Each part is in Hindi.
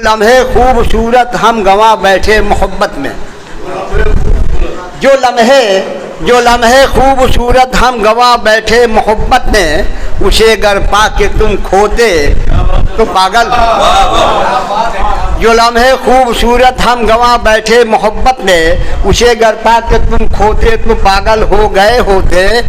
लम्हे खूबसूरत हम गंवा बैठे मोहब्बत में, जो लम्हे खूबसूरत हम गंवा बैठे मोहब्बत में, उसे अगर पाके तुम खोते तो पागल। जो लम्हे खूबसूरत हम गंवा बैठे मोहब्बत में, उसे अगर पाके तुम खोते तो पागल हो गए होते।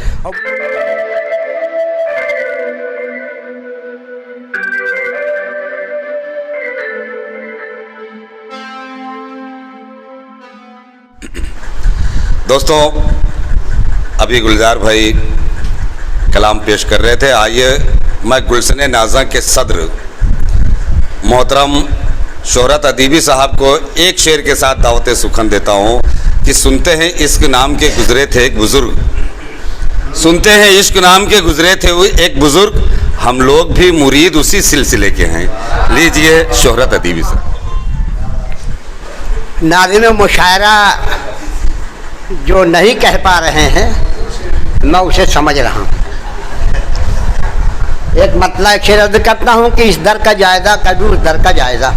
दोस्तों, अभी गुलजार भाई कलाम पेश कर रहे थे। आइए मैं गुलशन नाज़ा के सदर मोहतरम शोहरत अदीबी साहब को एक शेर के साथ दावत सुखन देता हूँ कि सुनते हैं इश्क नाम के गुजरे थे एक बुज़ुर्ग, सुनते हैं इश्क नाम के गुजरे थे एक बुज़ुर्ग, हम लोग भी मुरीद उसी सिलसिले के हैं। लीजिए शोहरत अदीबी साहब। नाज़िम मुशायरा जो नहीं कह पा रहे हैं मैं उसे समझ रहा हूँ। एक मतलब शेर अर्ज करता हूँ कि इस दर का जायज़ा कभी उस दर का जायज़ा,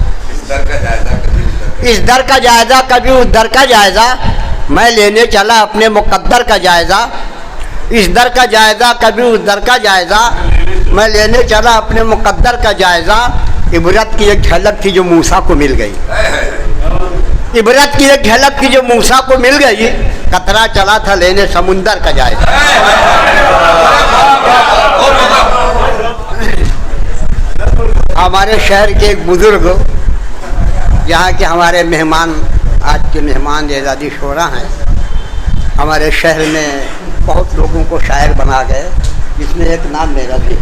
इस दर का जायज़ा कभी उस दर का जायज़ा, मैं लेने चला अपने मुक़द्दर का जायज़ा। इस दर का जायज़ा कभी उस दर का जायज़ा, मैं लेने चला अपने मुक़द्दर का जायज़ा। इबरत की एक झलक थी जो मूसा को मिल गई, इबरत की एक झलक थी जो मूसा को मिल गई, कतरा चला था लेने समुंदर का जायज़ा। हमारे शहर के एक बुज़ुर्ग, यहाँ के हमारे मेहमान, आज के मेहमान एजाज़ी शोरा हैं, हमारे शहर में बहुत लोगों को शायर बना गए, जिसमें एक नाम मेरा भी।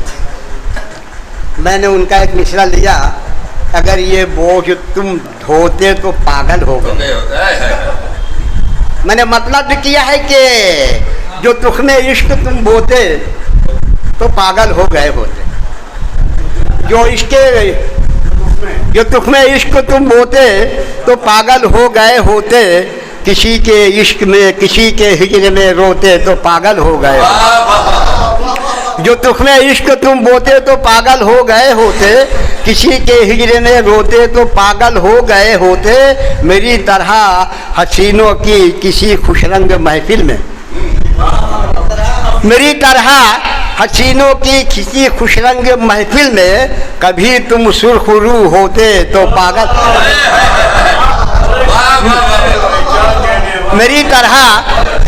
मैंने उनका एक मिसरा लिया, अगर ये बोझ तुम ढोते तो पागल हो गए। मैंने मतलब किया है कि जो तुखने इश्क तुम बोते तो पागल हो गए होते, जो तुखने इश्क तुम बोते तो पागल हो गए होते, किसी के इश्क में किसी के हिजर में रोते तो पागल हो गए। जो तुखने इश्क तुम बोते तो पागल हो गए होते, किसी के हिजर में रोते तो पागल हो गए होते। मेरी तरह हसीनों की किसी खुशरंग महफिल में, मेरी तरह हसीनों की किसी खुशरंग महफिल में, कभी तुम सुरखरू होते तो पागल। मेरी तरह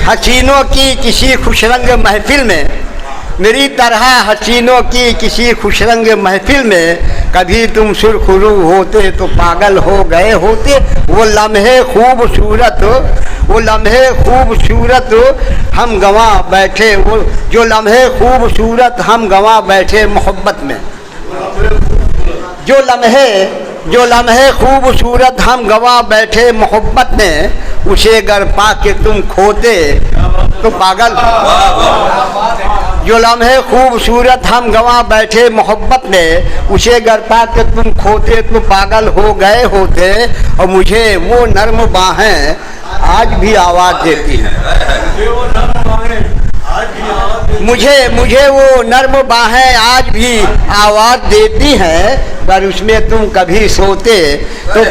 हसीनों की किसी खुशरंग महफिल में, मेरी तरह हसीनों की किसी खुशरंग महफिल में, कभी तुम सुरखरू होते तो पागल हो गए होते। वो लम्हे खूबसूरत, वो लम्हे खूबसूरत हम गंवा बैठे, वो जो लम्हे खूबसूरत हम गंवा बैठे मोहब्बत में, जो लम्हे खूबसूरत हम गंवा बैठे मोहब्बत में, उसे अगर पाके तुम खोते तो पागल। जो लम्हे खूबसूरत हम गंवा बैठे मोहब्बत में, उसे अगर पाके तुम खोते तो पागल हो गए होते। और मुझे वो नर्म बाहें आज भी आवाज़ देती हैं, मुझे वो नर्म बाहें आज भी आवाज़ देती हैं, पर उसमें तुम कभी सोते तो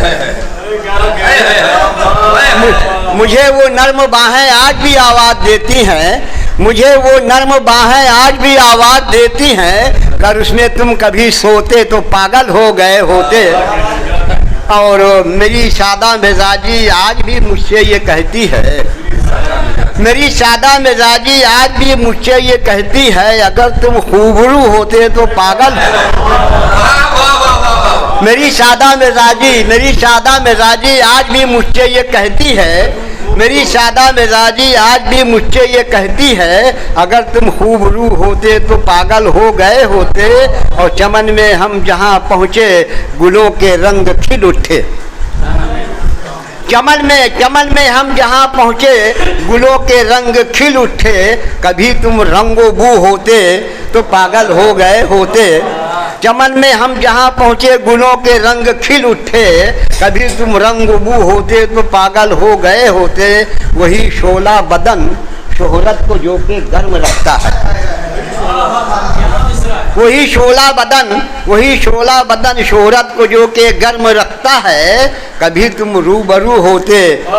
मुझे वो नर्म बाहें आज भी आवाज़ देती हैं, मुझे वो नर्म बाहें आज भी आवाज़ देती हैं, अगर उसमें तुम कभी सोते तो पागल हो गए होते। और मेरी सादा मिजाजी आज भी मुझसे ये कहती है, मेरी सादा मिजाजी आज भी मुझसे ये कहती है, अगर तुम खूबरू होते तो पागल। मेरी सादा मिजाजी आज भी मुझसे ये कहती है, मेरी सादा मिजाजी आज भी मुझसे ये कहती है, अगर तुम खूबरू होते तो पागल हो गए होते। और चमन में हम जहाँ पहुँचे गुलों के रंग खिल उठे, चमन में हम जहाँ पहुँचे गुलों के रंग खिल उठे, कभी तुम रंगो बू होते तो पागल हो गए होते। चमन में हम जहाँ पहुँचे गुलों के रंग खिल उठे, कभी तुम रंग बू होते तो पागल हो गए होते। वही शोला बदन शोहरत को जो के गर्म रखता है, वही शोला बदन शोहरत को जो के गर्म रखता है, कभी तुम रूबरू होते तो